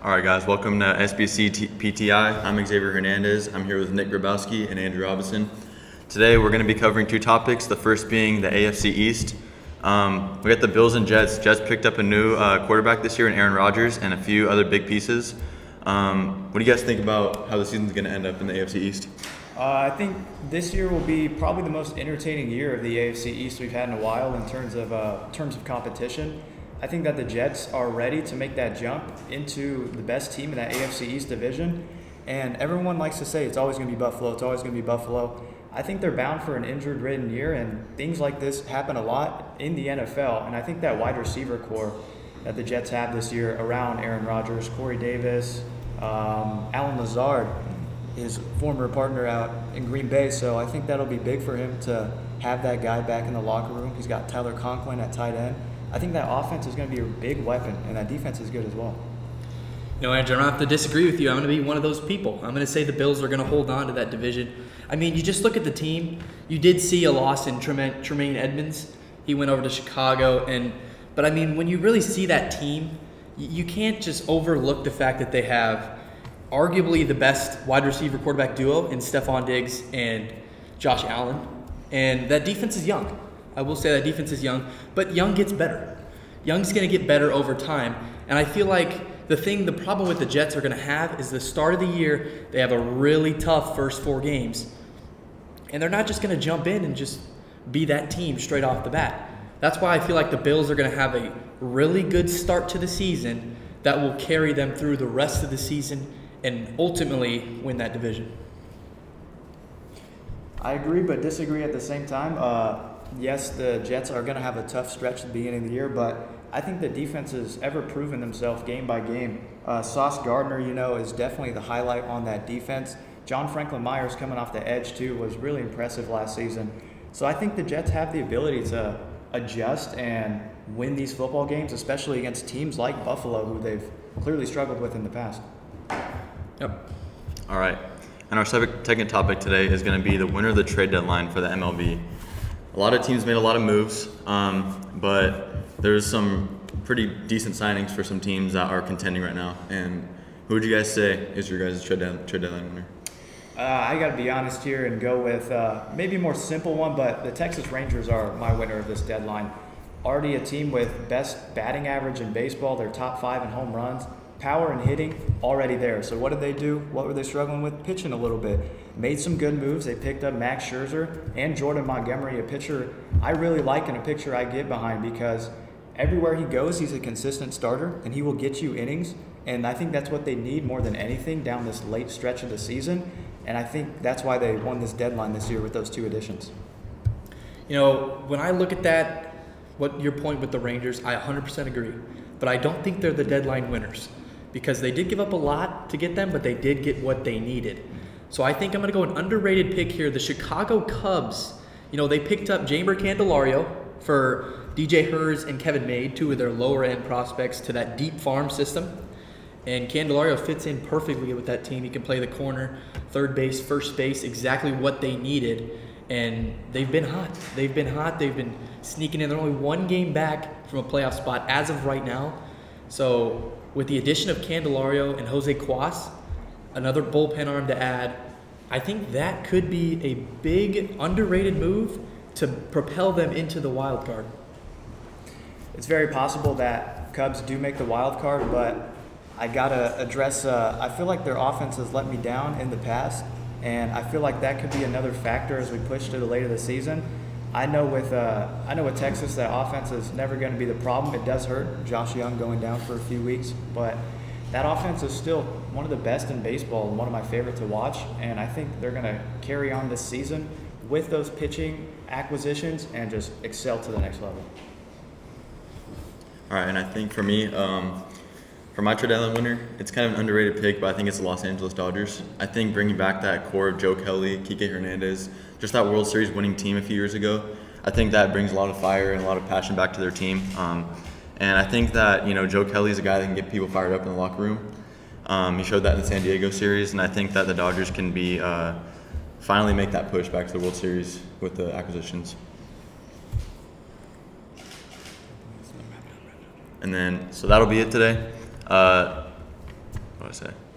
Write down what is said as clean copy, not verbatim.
All right, guys, welcome to SBC PTI. I'm Xavier Hernandez. I'm here with Nick Grabowski and Andrew Robinson. Today, we're going to be covering two topics, the first being the AFC East. We got the Bills and Jets. Jets picked up a new quarterback this year in Aaron Rodgers and a few other big pieces. What do you guys think about how the season's going to end up in the AFC East? I think this year will be probably the most entertaining year of the AFC East we've had in a while in terms of competition. I think that the Jets are ready to make that jump into the best team in that AFC East division. And everyone likes to say it's always going to be Buffalo, it's always going to be Buffalo. I think they're bound for an injured-ridden year, and things like this happen a lot in the NFL. And I think that wide receiver core that the Jets have this year around Aaron Rodgers, Corey Davis, Alan Lazard, his former partner out in Green Bay. So I think that'll be big for him to have that guy back in the locker room. He's got Tyler Conklin at tight end. I think that offense is going to be a big weapon, and that defense is good as well. You know, Andrew, I don't have to disagree with you. I'm going to be one of those people. I'm going to say the Bills are going to hold on to that division. I mean, you just look at the team. You did see a loss in Tremaine Edmonds. He went over to Chicago. But, I mean, when you really see that team, you can't just overlook the fact that they have arguably the best wide receiver quarterback duo in Stephon Diggs and Josh Allen. And that defense is young. I will say that defense is young, but young gets better. Young's going to get better over time. And I feel like the problem with the Jets are going to have is the start of the year, they have a really tough first 4 games. And they're not just going to jump in and just be that team straight off the bat. That's why I feel like the Bills are going to have a really good start to the season that will carry them through the rest of the season and ultimately win that division. I agree but disagree at the same time. Yes, the Jets are going to have a tough stretch at the beginning of the year, but I think the defense has ever proven themselves game by game. Sauce Gardner, is definitely the highlight on that defense. John Franklin Myers coming off the edge, too, was really impressive last season. So I think the Jets have the ability to adjust and win these football games, especially against teams like Buffalo, who they've clearly struggled with in the past. Yep. All right. And our second topic today is going to be the winner of the trade deadline for the MLB. A lot of teams made a lot of moves, but there's some pretty decent signings for some teams that are contending right now. And who would you guys say is your guys' trade deadline winner? I got to be honest here and go with maybe a more simple one, but the Texas Rangers are my winner of this deadline. Already a team with best batting average in baseball. They're top 5 in home runs. Power and hitting already there. So what did they do? What were they struggling with? Pitching a little bit. Made some good moves. They picked up Max Scherzer and Jordan Montgomery, a pitcher I really like and a pitcher I get behind because everywhere he goes, he's a consistent starter and he will get you innings. And I think that's what they need more than anything down this late stretch of the season. And I think that's why they won this deadline this year with those 2 additions. You know, when I look at that, what your point with the Rangers, I 100% agree. But I don't think they're the deadline winners, because they did give up a lot to get them, but they did get what they needed. So I think I'm going to go an underrated pick here. The Chicago Cubs, they picked up Jeimer Candelario for DJ Hurts and Kevin Made, 2 of their lower-end prospects to that deep farm system. And Candelario fits in perfectly with that team. He can play the corner, third base, first base, exactly what they needed. And they've been hot. They've been sneaking in. They're only 1 game back from a playoff spot as of right now. So with the addition of Candelario and Jose Cuas, another bullpen arm to add, I think that could be a big underrated move to propel them into the wild card. It's very possible that Cubs do make the wild card, but I got to address, I feel like their offense has let me down in the past, and I feel like that could be another factor as we push to the later of the season. I know with Texas that offense is never going to be the problem. It does hurt Josh Young going down for a few weeks, but that offense is still one of the best in baseball and one of my favorite to watch, and I think they're going to carry on this season with those pitching acquisitions and just excel to the next level. All right, and I think for me, for my trade deadline winner, it's kind of an underrated pick, but I think it's the Los Angeles Dodgers. I think bringing back that core of Joe Kelly, Kike Hernandez, just that World Series winning team a few years ago, I think that brings a lot of fire and a lot of passion back to their team. And I think that, Joe Kelly's a guy that can get people fired up in the locker room. He showed that in the San Diego series, and I think that the Dodgers can be finally make that push back to the World Series with the acquisitions. And then, so that'll be it today. what I say.